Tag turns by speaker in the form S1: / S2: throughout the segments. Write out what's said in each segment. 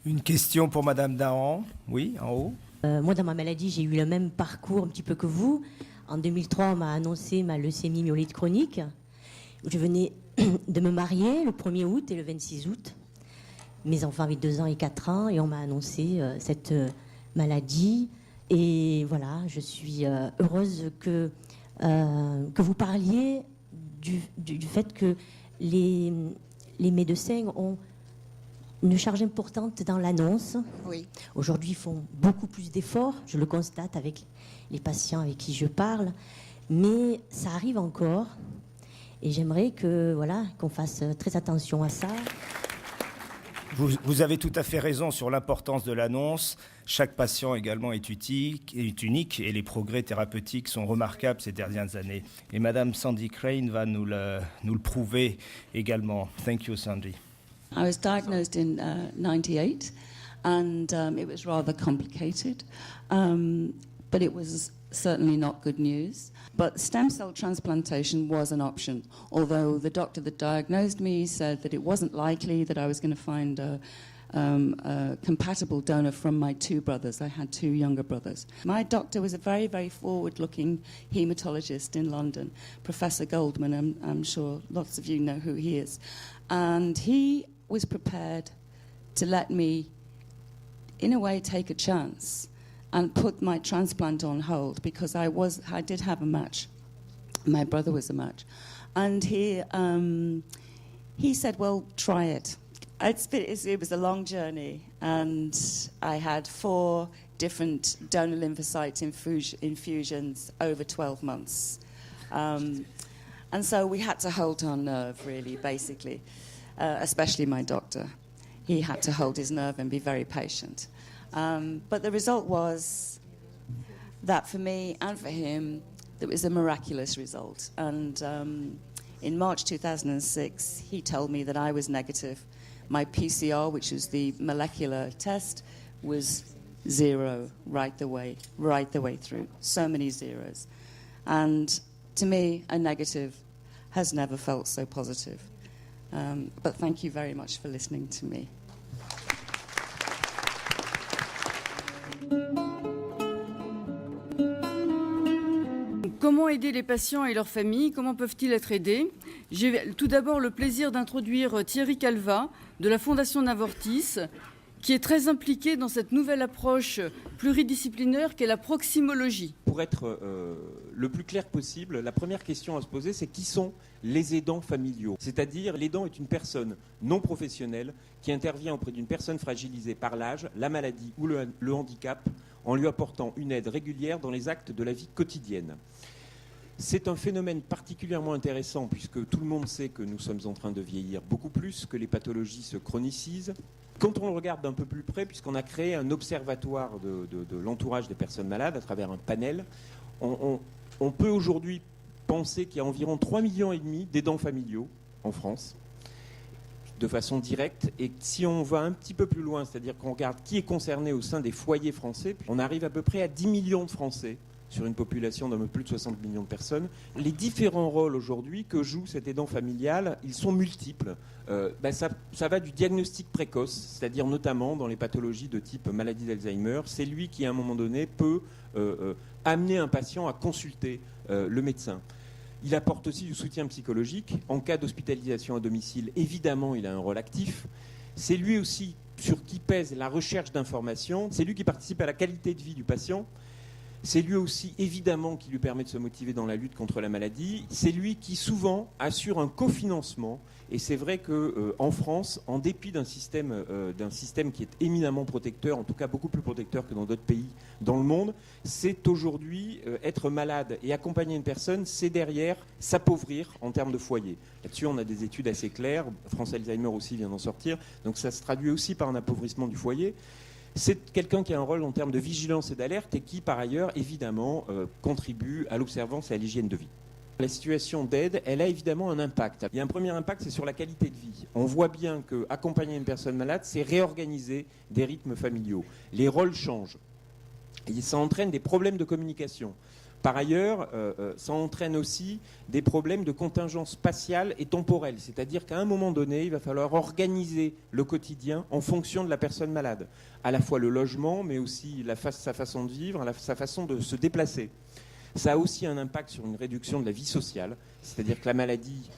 S1: Une question pour Madame Dahan. Oui, en haut.
S2: Moi, dans ma maladie, j'ai eu le même parcours un petit peu que vous. En 2003, on m'a annoncé ma leucémie myélite chronique. Je venais de me marier le 1er août et le 26 août. Mes enfants avaient 2 ans et 4 ans et on m'a annoncé cette maladie. Et voilà, je suis heureuse que vous parliez du fait que les médecins ont une charge importante dans l'annonce.
S3: Oui.
S2: Aujourd'hui, ils font beaucoup plus d'efforts, je le constate avec les patients avec qui je parle, mais ça arrive encore. Et j'aimerais qu'on fasse très attention à ça.
S1: Vous avez tout à fait raison sur l'importance de l'annonce. Chaque patient également est unique et les progrès thérapeutiques sont remarquables ces dernières années. Et Madame Sandy Crane va nous le prouver également. Thank you, Sandy.
S4: I was diagnosed in 98 and it was rather complicated, but it was certainly not good news. But stem cell transplantation was an option, although the doctor that diagnosed me said that it wasn't likely that I was going to find a compatible donor from my 2 brothers. I had 2 younger brothers. My doctor was a very, very forward-looking haematologist in London, Professor Goldman. I'm sure lots of you know who he is. And he was prepared to let me, in a way, take a chance and put my transplant on hold because I did have a match. My brother was a match. And he said, well, try it. It was a long journey, and I had 4 different donor lymphocyte infusions over 12 months. And so we had to hold our nerve, really, basically, especially my doctor. He had to hold his nerve and be very patient. But the result was that for me and for him, it was a miraculous result. And in March 2006, he told me that I was negative. My PCR, which is the molecular test, was 0 right the way through. So many zeros. And to me, a negative has never felt so positive. But thank you very much for listening to me.
S5: Comment aider les patients et leurs familles? Comment peuvent-ils être aidés? J'ai tout d'abord le plaisir d'introduire Thierry Calva de la Fondation Navortis, qui est très impliqué dans cette nouvelle approche pluridisciplinaire qu'est la proximologie.
S6: Pour être le plus clair possible, la première question à se poser, c'est qui sont les aidants familiaux? C'est-à-dire, l'aidant est une personne non professionnelle qui intervient auprès d'une personne fragilisée par l'âge, la maladie ou le handicap, en lui apportant une aide régulière dans les actes de la vie quotidienne. C'est un phénomène particulièrement intéressant puisque tout le monde sait que nous sommes en train de vieillir beaucoup plus, que les pathologies se chronicisent. Quand on le regarde d'un peu plus près, puisqu'on a créé un observatoire de l'entourage des personnes malades à travers un panel, on peut aujourd'hui penser qu'il y a environ 3,5 millions d'aidants familiaux en France, de façon directe. Et si on va un petit peu plus loin, c'est-à-dire qu'on regarde qui est concerné au sein des foyers français, on arrive à peu près à 10 millions de Français sur une population d'un peu plus de 60 millions de personnes. Les différents rôles aujourd'hui que joue cet aidant familial, ils sont multiples. Ça va du diagnostic précoce, c'est-à-dire notamment dans les pathologies de type maladie d'Alzheimer. C'est lui qui, à un moment donné, peut amener un patient à consulter le médecin. Il apporte aussi du soutien psychologique. En cas d'hospitalisation à domicile, évidemment, il a un rôle actif. C'est lui aussi sur qui pèse la recherche d'informations. C'est lui qui participe à la qualité de vie du patient. C'est lui aussi, évidemment, qui lui permet de se motiver dans la lutte contre la maladie. C'est lui qui, souvent, assure un cofinancement. Et c'est vrai qu'en France, en dépit d'un système qui est éminemment protecteur, en tout cas beaucoup plus protecteur que dans d'autres pays dans le monde, c'est aujourd'hui être malade et accompagner une personne, c'est derrière s'appauvrir en termes de foyer. Là-dessus, on a des études assez claires. France Alzheimer aussi vient d'en sortir. Donc ça se traduit aussi par un appauvrissement du foyer. C'est quelqu'un qui a un rôle en termes de vigilance et d'alerte et qui, par ailleurs, évidemment, contribue à l'observance et à l'hygiène de vie. La situation d'aide, elle a évidemment un impact. Il y a un premier impact, c'est sur la qualité de vie. On voit bien qu'accompagner une personne malade, c'est réorganiser des rythmes familiaux. Les rôles changent. Et ça entraîne des problèmes de communication. Par ailleurs, ça entraîne aussi des problèmes de contingence spatiale et temporelle, c'est-à-dire qu'à un moment donné, il va falloir organiser le quotidien en fonction de la personne malade, à la fois le logement, mais aussi sa façon de vivre, sa façon de se déplacer. Ça a aussi un impact sur une réduction de la vie sociale, c'est-à-dire que la maladie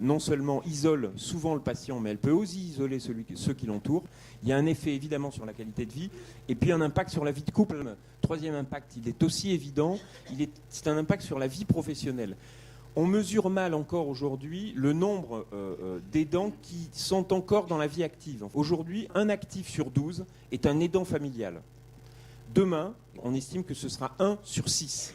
S6: non seulement isole souvent le patient, mais elle peut aussi isoler ceux qui l'entourent. Il y a un effet évidemment sur la qualité de vie, et puis un impact sur la vie de couple. Troisième impact, il est aussi évident, c'est un impact sur la vie professionnelle. On mesure mal encore aujourd'hui le nombre d'aidants qui sont encore dans la vie active. Aujourd'hui, un actif sur 12 est un aidant familial. Demain, on estime que ce sera 1 sur 6.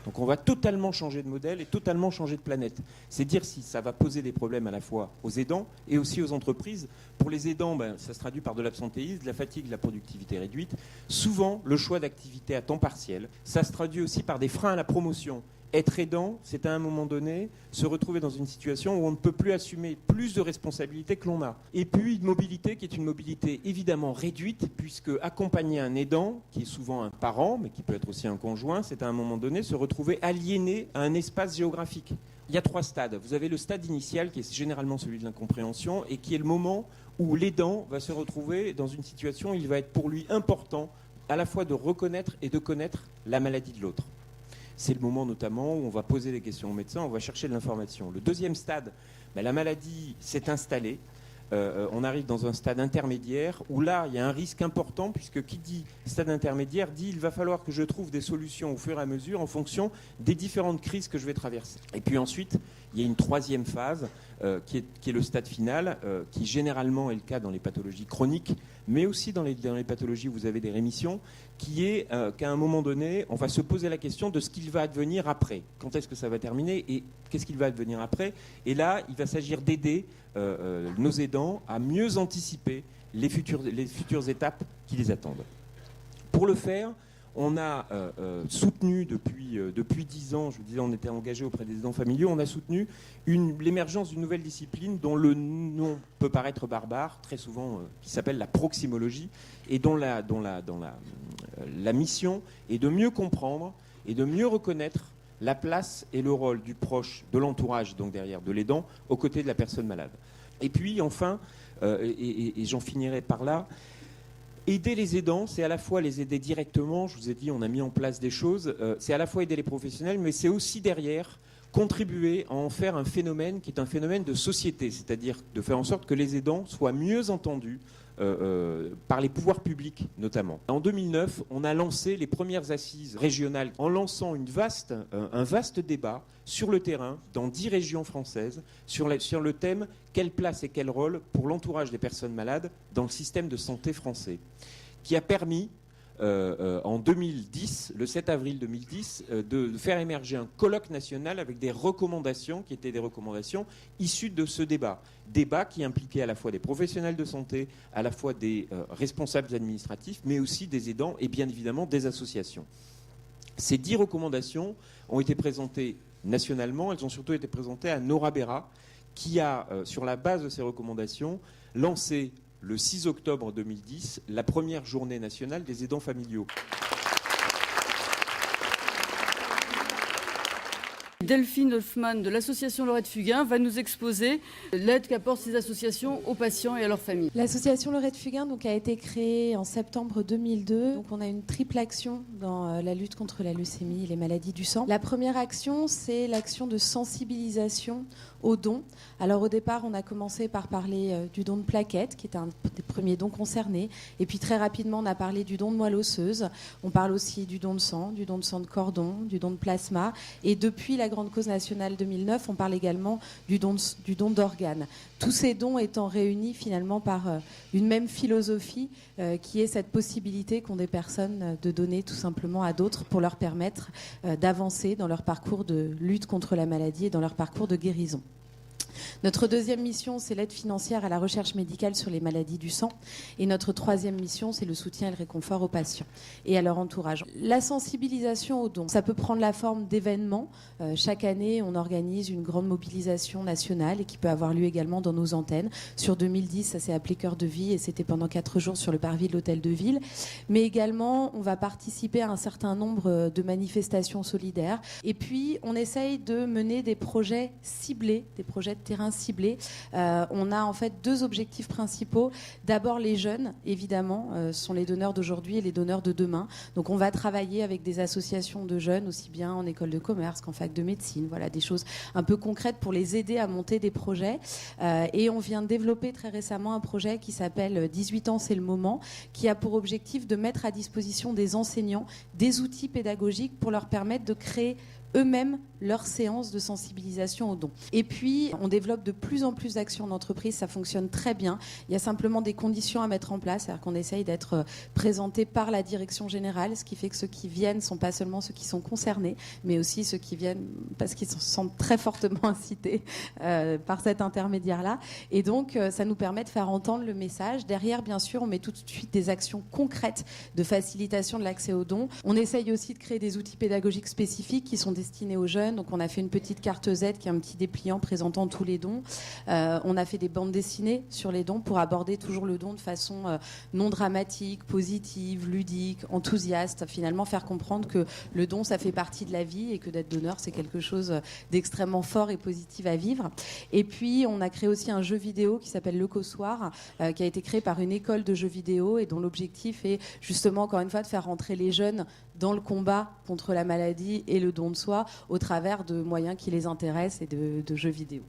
S6: Donc on va totalement changer de modèle et totalement changer de planète. C'est dire si ça va poser des problèmes à la fois aux aidants et aussi aux entreprises. Pour les aidants, ça se traduit par de l'absentéisme, de la fatigue, de la productivité réduite. Souvent, le choix d'activité à temps partiel. Ça se traduit aussi par des freins à la promotion. Être aidant, c'est à un moment donné se retrouver dans une situation où on ne peut plus assumer plus de responsabilités que l'on a. Et puis une mobilité qui est une mobilité évidemment réduite, puisque accompagner un aidant, qui est souvent un parent, mais qui peut être aussi un conjoint, c'est à un moment donné se retrouver aliéné à un espace géographique. Il y a 3 stades. Vous avez le stade initial, qui est généralement celui de l'incompréhension, et qui est le moment où l'aidant va se retrouver dans une situation où il va être pour lui important à la fois de reconnaître et de connaître la maladie de l'autre. C'est le moment notamment où on va poser des questions au médecin, on va chercher de l'information. Le deuxième stade, la maladie s'est installée. On arrive dans un stade intermédiaire où là, il y a un risque important, puisque qui dit stade intermédiaire dit il va falloir que je trouve des solutions au fur et à mesure en fonction des différentes crises que je vais traverser. Et puis ensuite, il y a une troisième phase qui est le stade final, qui généralement est le cas dans les pathologies chroniques, mais aussi dans les pathologies où vous avez des rémissions, qui est qu'à un moment donné, on va se poser la question de ce qu'il va advenir après. Quand est-ce que ça va terminer et qu'est-ce qu'il va advenir après? Et là, il va s'agir d'aider nos aidants à mieux anticiper les futures étapes qui les attendent. Pour le faire, on a soutenu depuis 10 ans, je vous disais, on était engagé auprès des aidants familiaux, on a soutenu l'émergence d'une nouvelle discipline dont le nom peut paraître barbare, très souvent, qui s'appelle la proximologie, et dont la mission est de mieux comprendre et de mieux reconnaître la place et le rôle du proche, de l'entourage, donc derrière de l'aidant, aux côtés de la personne malade. Et puis enfin, et j'en finirai par là, aider les aidants, c'est à la fois les aider directement, je vous ai dit, on a mis en place des choses, c'est à la fois aider les professionnels, mais c'est aussi derrière contribuer à en faire un phénomène qui est un phénomène de société, c'est-à-dire de faire en sorte que les aidants soient mieux entendus par les pouvoirs publics notamment. En 2009, on a lancé les premières assises régionales en lançant un vaste débat sur le terrain dans 10 régions françaises sur le thème « Quelle place et quel rôle pour l'entourage des personnes malades dans le système de santé français ?» qui a permis en 2010, le 7 avril 2010, de faire émerger un colloque national avec des recommandations qui étaient des recommandations issues de ce débat. Débat qui impliquait à la fois des professionnels de santé, à la fois des responsables administratifs, mais aussi des aidants et bien évidemment des associations. Ces 10 recommandations ont été présentées nationalement, elles ont surtout été présentées à Nora Berra, qui a, sur la base de ces recommandations, lancé le 6 octobre 2010, la première journée nationale des aidants familiaux.
S5: Delphine Hoffmann de l'association Laurette Fugain va nous exposer l'aide qu'apportent ces associations aux patients et à leurs familles.
S3: L'association Laurette Fugain a été créée en septembre 2002. Donc on a une triple action dans la lutte contre la leucémie et les maladies du sang. La première action, c'est l'action de sensibilisation aux dons. Alors au départ, on a commencé par parler du don de plaquettes, qui est un des premiers dons concernés. Et puis très rapidement, on a parlé du don de moelle osseuse. On parle aussi du don de sang de cordon, du don de plasma. Et depuis la grande cause nationale 2009, on parle également du don d'organes. Tous ces dons étant réunis finalement par une même philosophie qui est cette possibilité qu'ont des personnes de donner tout simplement à d'autres pour leur permettre d'avancer dans leur parcours de lutte contre la maladie et dans leur parcours de guérison. Notre deuxième mission, c'est l'aide financière à la recherche médicale sur les maladies du sang. Et notre troisième mission, c'est le soutien et le réconfort aux patients et à leur entourage. La sensibilisation aux dons, ça peut prendre la forme d'événements. Chaque année, on organise une grande mobilisation nationale et qui peut avoir lieu également dans nos antennes. Sur 2010, ça s'est appelé Cœur de Vie et c'était pendant 4 jours sur le parvis de l'Hôtel de Ville. Mais également, on va participer à un certain nombre de manifestations solidaires. Et puis, on essaye de mener des projets ciblés, des projets de terrain ciblés. On a en fait 2 objectifs principaux. D'abord, les jeunes, évidemment, sont les donneurs d'aujourd'hui et les donneurs de demain. Donc, on va travailler avec des associations de jeunes, aussi bien en école de commerce qu'en fac de médecine. Voilà, des choses un peu concrètes pour les aider à monter des projets. Et on vient de développer très récemment un projet qui s'appelle 18 ans, c'est le moment, qui a pour objectif de mettre à disposition des enseignants des outils pédagogiques pour leur permettre de créer eux-mêmes leur séance de sensibilisation aux dons. Et puis, on développe de plus en plus d'actions d'entreprise, ça fonctionne très bien. Il y a simplement des conditions à mettre en place, c'est-à-dire qu'on essaye d'être présenté par la direction générale, ce qui fait que ceux qui viennent ne sont pas seulement ceux qui sont concernés, mais aussi ceux qui viennent parce qu'ils se sentent très fortement incités par cet intermédiaire-là. Et donc, ça nous permet de faire entendre le message. Derrière, bien sûr, on met tout de suite des actions concrètes de facilitation de l'accès aux dons. On essaye aussi de créer des outils pédagogiques spécifiques qui sont destinés aux jeunes. Donc on a fait une petite carte Z qui est un petit dépliant présentant tous les dons. On a fait des bandes dessinées sur les dons pour aborder toujours le don de façon non dramatique, positive, ludique, enthousiaste. Finalement, faire comprendre que le don, ça fait partie de la vie et que d'être donneur, c'est quelque chose d'extrêmement fort et positif à vivre. Et puis, on a créé aussi un jeu vidéo qui s'appelle Le Cossoir, qui a été créé par une école de jeux vidéo et dont l'objectif est justement, encore une fois, de faire rentrer les jeunes dans le combat contre la maladie et le don de soi au travers de moyens qui les intéressent et de jeux vidéo.